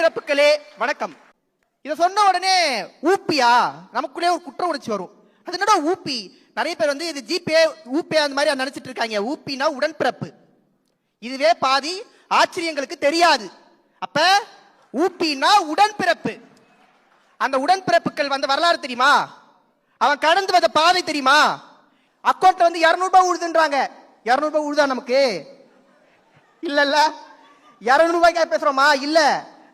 உடன்பிறப்புகளே வணக்கம். இத சொன்ன உடனே ஊப்பியா நமக்குள்ளே ஒரு குற்ற உணர்ச்சி வரும். அது என்னடா ஊப்பி? நிறைய பேர் வந்து இது ஜிபே ஊபே அந்த மாதிரி நினைச்சிட்டு இருக்காங்க. ஊப்பினா உடன்பிறப்பு. இதுவே பாதி ஆச்சரியங்களுக்கு தெரியாது. அப்ப ஊப்பினா உடன்பிறப்பு. அந்த உடன்பிறப்புகள் வந்த வரலாறு தெரியுமா? அவன் கடந்து வந்த பாதை தெரியுமா? அக்கௌண்ட்ல வந்து 200 ரூபாய் உழுதுன்றாங்க. 200 ரூபாய் உழுதா நமக்கு? இல்ல 200 ரூபாய்க்காக பேசுறோமா? இல்ல.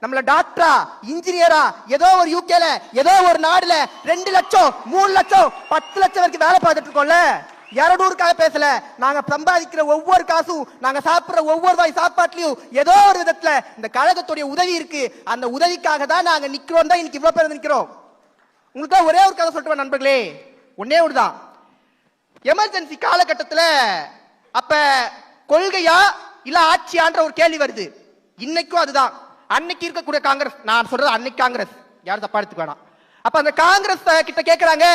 நம்மள டாக்டரா இன்ஜினியரா ஏதோ ஒரு யூகேல ஏதோ ஒரு நாடுல 2 லட்சம் 3 லட்சம் 10 லட்சம் வரைக்கும் வேலை பார்த்துட்டு இருக்கோம்ல. 200க்காக பேசல. நாங்க சம்பாதிக்கிற ஒவ்வொரு காசும், நாங்க சாப்பிடுற ஒவ்வொரு வாய் சாப்பாட்டுலயும் ஏதோ ஒரு விதத்துல இந்த கழகத்துடைய உதவி இருக்கு. அந்த உதவிக்காக தான் நாங்க நிக்கிறோம். தான் இன்னைக்கு இவ்வளவு பேர் நிக்கிறோம். உங்களுக்கு ஒரே ஒரு கதை சொல்லிட்டு நண்பர்களே, ஒன்னே ஒண்ணுதான். எமர்ஜென்சி காலகட்டத்தில் அப்ப கொள்கையா இல்ல ஆட்சியான்ற ஒரு கேள்வி வருது. இன்னைக்கும் அதுதான். அன்னைக்கு இருக்கக்கூடிய காங்கிரஸ், நான் சொல்றது அன்னைக்கு காங்கிரஸ், யாரும் தப்பா எடுத்துக்க வேணாம். அப்ப அந்த காங்கிரஸ் கிட்ட கேட்கறாங்க,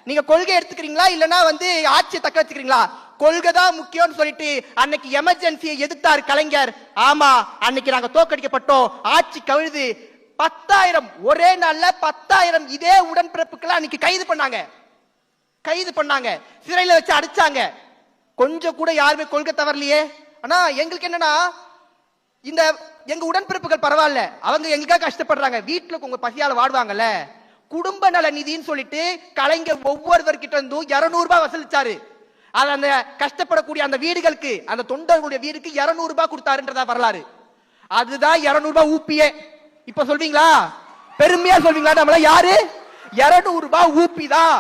நீங்க கொள்கை எடுத்துக்கிறீங்களா இல்லனா வந்து ஆட்சியை தக்க வச்சுக்கிறீங்களா? கொள்கை தான் முக்கியம்னு சொல்லிட்டு அன்னைக்கு எமர்ஜென்சியை எதிர்த்தார் கலைஞர். ஆமா, அன்னைக்கு நாங்க தோக்கடிக்கப்பட்டோம், ஆட்சி கவிழுது. 10,000 ஒரே நாள்ல 10,000 இதே உடன்பிறப்புகளை அன்னைக்கு கைது பண்ணாங்க, சிறையில வச்சு அடிச்சாங்க. கொஞ்சம் கூட யாருமே கொள்கை தவறலையே. ஆனா எங்களுக்கு என்னன்னா, இந்த எங்க உடன்பிறப்புகள் பரவாயில்ல, அவங்க எங்களுக்காக கஷ்டப்படுறாங்க, வீட்டுல உங்க பசியால வாடுவாங்கல்ல. குடும்ப நல நிதின்னு சொல்லிட்டு கலைஞர் ஒவ்வொருவர்கிட்ட இருந்தும் 200 ரூபாய் வசூலிச்சாரு. அது அந்த கஷ்டப்படக்கூடிய அந்த வீடுகளுக்கு, அந்த தொண்டர்களுடைய வீடுக்கு 200 ரூபாய் கொடுத்தாருன்றதா வரலாறு. அதுதான் 200 ரூபாய் ஊப்பியே. இப்ப சொல்வீங்களா? பெருமையா சொல்வீங்களா? நம்மள யாரு? 200 ரூபாய் ஊப்பி தான்.